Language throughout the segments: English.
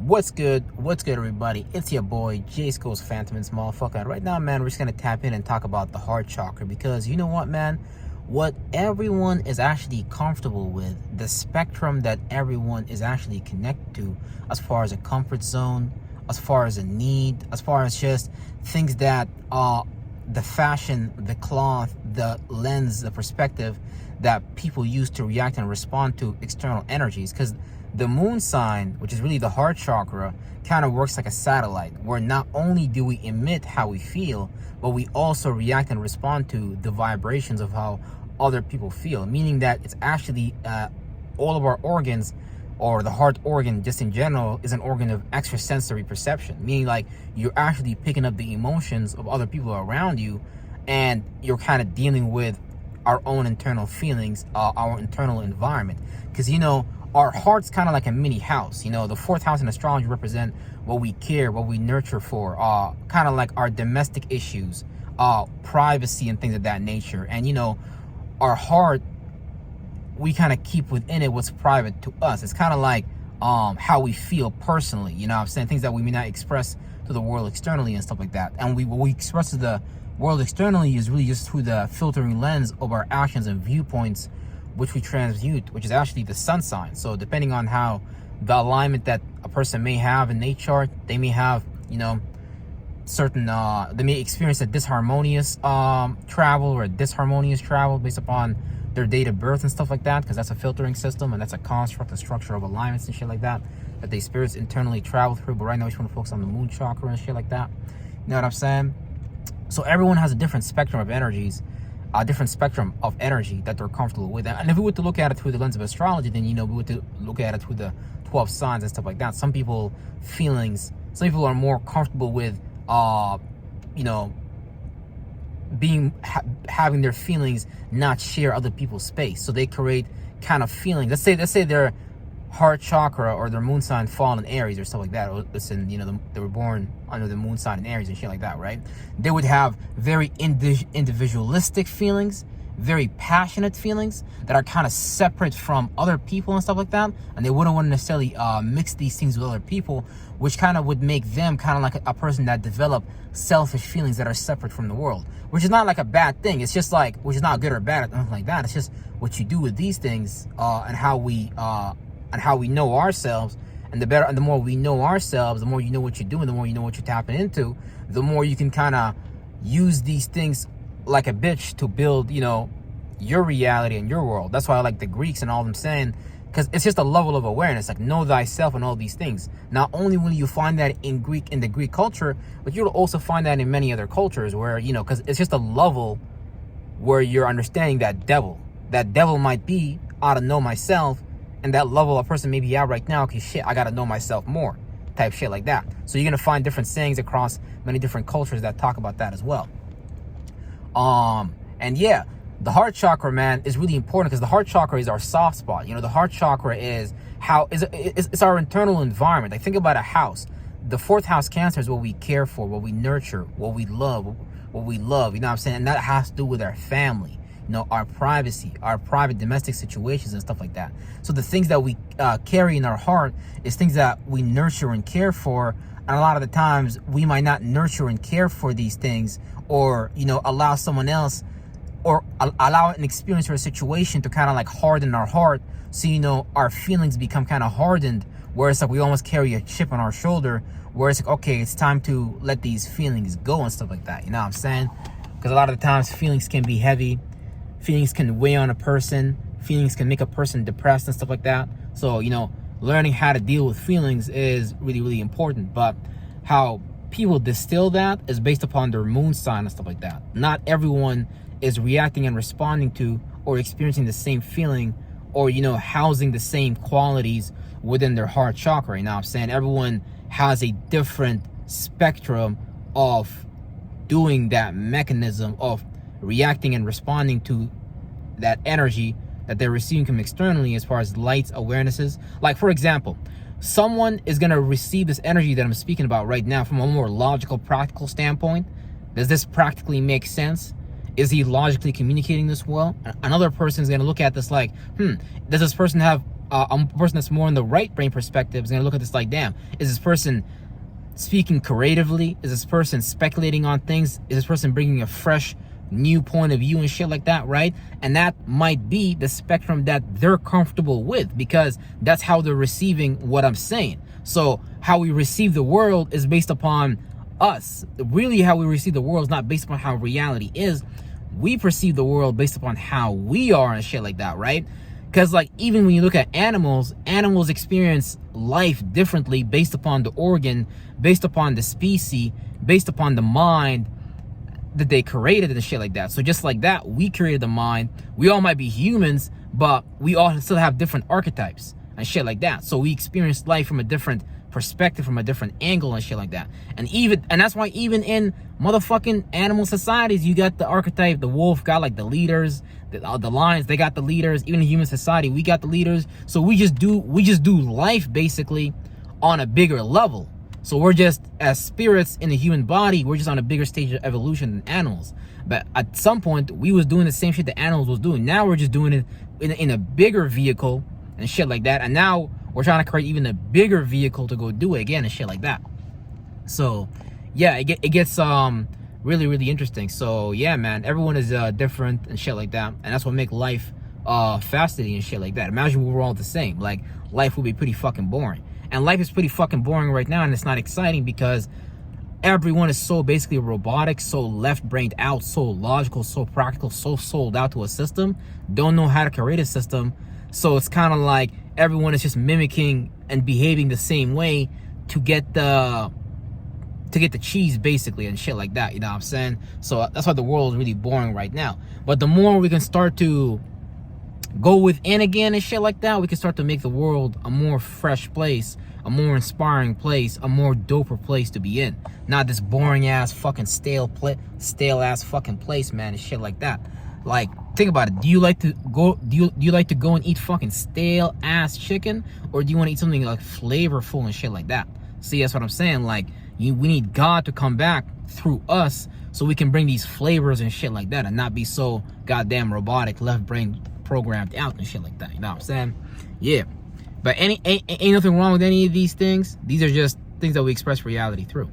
What's good? What's good, everybody? It's your boy, J School's Phantom and Motherfucker. Right now, man, we're just gonna tap in and talk about the heart chakra because you know what, man? What everyone is actually comfortable with, the spectrum that everyone is actually connected to, as far as a comfort zone, as far as a need, as far as just things that the fashion, the cloth, the lens, the perspective that people use to react and respond to external energies. Because the moon sign, which is really the heart chakra, kind of works like a satellite, where not only do we emit how we feel, but we also react and respond to the vibrations of how other people feel, meaning that it's actually all of our organs, or the heart organ just in general, is an organ of extrasensory perception, meaning like you're actually picking up the emotions of other people around you, and you're kind of dealing with our own internal feelings, our internal environment. Because our heart's kind of like a mini house. The fourth house in astrology represent what we care, what we nurture for, kind of like our domestic issues, privacy and things of that nature. And our heart, we kind of keep within it what's private to us. It's kind of like how we feel personally, what I'm saying, things that we may not express to the world externally and stuff like that. And what we express to the world externally is really just through the filtering lens of our actions and viewpoints, which we transmute, which is actually the sun sign. So depending on how the alignment that a person may have in their chart, they may have, certain, they may experience a disharmonious travel or a disharmonious travel based upon their date of birth and stuff like that, because that's a filtering system and that's a construct, a structure of alignments and shit like that they spirits internally travel through. But right now we just want to focus on the moon chakra and shit like that. You know what I'm saying? So everyone has a different spectrum of energies, a different spectrum of energy that they're comfortable with. And if we were to look at it through the lens of astrology, then we would to look at it through the 12 signs and stuff like that. Some people are more comfortable with having their feelings not share other people's space. So they create kind of feelings. Let's say their heart chakra or their moon sign fall in Aries or stuff like that. Or listen, they were born under the moon sign in Aries and shit like that, right? They would have very individualistic feelings, very passionate feelings that are kind of separate from other people and stuff like that. And they wouldn't want to necessarily mix these things with other people, which kind of would make them kind of like a person that develop selfish feelings that are separate from the world, which is not like a bad thing. It's just like, which is not good or bad or anything like that. It's just what you do with these things and how we know ourselves. And the more we know ourselves, the more you know what you're doing, the more you know what you're tapping into, the more you can kind of use these things like a bitch to build, your reality and your world. That's why I like the Greeks and all them saying, because it's just a level of awareness, like know thyself and all these things. Not only will you find that in the Greek culture, but you'll also find that in many other cultures where, because it's just a level where you're understanding that devil might be, I don't know myself, and that level a person may be at right now, because shit, I gotta know myself more, type shit like that. So you're gonna find different sayings across many different cultures that talk about that as well. And yeah, the heart chakra, man, is really important because the heart chakra is our soft spot. The heart chakra is it's our internal environment. Like, think about a house. The fourth house Cancer is what we care for, what we nurture, what we love, you know what I'm saying? And that has to do with our family, our privacy, our private domestic situations and stuff like that. So the things that we carry in our heart is things that we nurture and care for. And a lot of the times we might not nurture and care for these things, or, allow someone else, or allow an experience or a situation to kind of like harden our heart. So, our feelings become kind of hardened, where it's like we almost carry a chip on our shoulder, where it's like, okay, it's time to let these feelings go and stuff like that. You know what I'm saying? Because a lot of the times feelings can be heavy. Feelings can weigh on a person. Feelings can make a person depressed and stuff like that. So, learning how to deal with feelings is really, really important. But how people distill that is based upon their moon sign and stuff like that. Not everyone is reacting and responding to or experiencing the same feeling, or, housing the same qualities within their heart chakra. You know what I'm saying? Everyone has a different spectrum of doing that mechanism of reacting and responding to that energy that they're receiving from externally, as far as lights, awarenesses. Like, for example, someone is going to receive this energy that I'm speaking about right now from a more logical, practical standpoint. Does this practically make sense? Is he logically communicating this well? Another person is going to look at this like, does this person have a person that's more in the right brain perspective is going to look at this like, damn, is this person speaking creatively? Is this person speculating on things? Is this person bringing a fresh new point of view and shit like that, right? And that might be the spectrum that they're comfortable with, because that's how they're receiving what I'm saying. So how we receive the world is based upon us. Really, how we receive the world is not based upon how reality is. We perceive the world based upon how we are and shit like that, right? Because like, even when you look at animals experience life differently based upon the organ, based upon the species, based upon the mind that they created and shit like that. So just like that, we created the mind. We all might be humans, but we all still have different archetypes and shit like that. So we experience life from a different perspective, from a different angle and shit like that. And that's why even in motherfucking animal societies, you got the archetype. The wolf got like the leaders, the lions, they got the leaders. Even in human society, we got the leaders. So we just do life basically on a bigger level. So we're just, as spirits in the human body, we're just on a bigger stage of evolution than animals. But at some point, we was doing the same shit the animals was doing. Now we're just doing it in a bigger vehicle and shit like that. And now we're trying to create even a bigger vehicle to go do it again and shit like that. So yeah, it gets really, really interesting. So yeah, man, everyone is different and shit like that. And that's what make life fascinating and shit like that. Imagine we were all the same. Like, life would be pretty fucking boring. And life is pretty fucking boring right now, and it's not exciting because everyone is so basically robotic, so left-brained out, so logical, so practical, so sold out to a system, don't know how to create a system. So it's kind of like everyone is just mimicking and behaving the same way to get the cheese basically and shit like that, you know what I'm saying? So that's why the world is really boring right now. But the more we can start to go within again and shit like that, we can start to make the world a more fresh place, a more inspiring place, a more doper place to be in. Not this boring ass fucking stale ass fucking place, man, and shit like that. Like, think about it. Do you like to go and eat fucking stale ass chicken, or do you want to eat something like flavorful and shit like that? See, that's what I'm saying. Like, we need God to come back through us so we can bring these flavors and shit like that, and not be so goddamn robotic, left brain programmed out and shit like that, you know what I'm saying? Yeah, but ain't nothing wrong with any of these things. These are just things that we express reality through.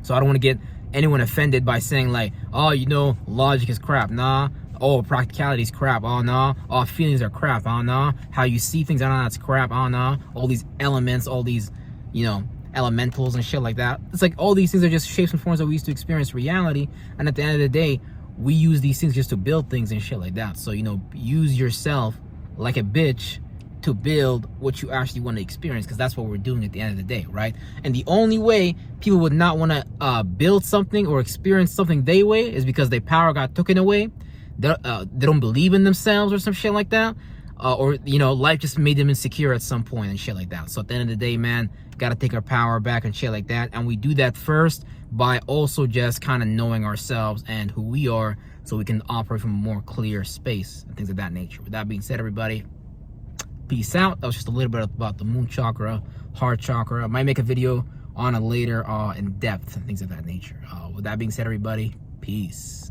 So I don't want to get anyone offended by saying like, oh, you know, logic is crap. Nah. Oh, practicality is crap. Oh, nah. Oh, feelings are crap. Oh, nah. How you see things, oh, nah, that's crap. Oh, nah. All these elements, all these, you know, elementals and shit like that. It's like all these things are just shapes and forms that we used to experience reality, and at the end of the day, we use these things just to build things and shit like that. So, you know, use yourself like a bitch to build what you actually want to experience, because that's what we're doing at the end of the day, right? And the only way people would not want to build something or experience something their way is because their power got taken away. They don't believe in themselves or some shit like that. Or, you know, life just made them insecure at some point and shit like that. So at the end of the day, man, gotta take our power back and shit like that. And we do that first by also just kind of knowing ourselves and who we are, so we can operate from a more clear space and things of that nature. With that being said, everybody, peace out. That was just a little bit about the moon chakra, heart chakra. I might make a video on it later in depth and things of that nature. With that being said, everybody, peace.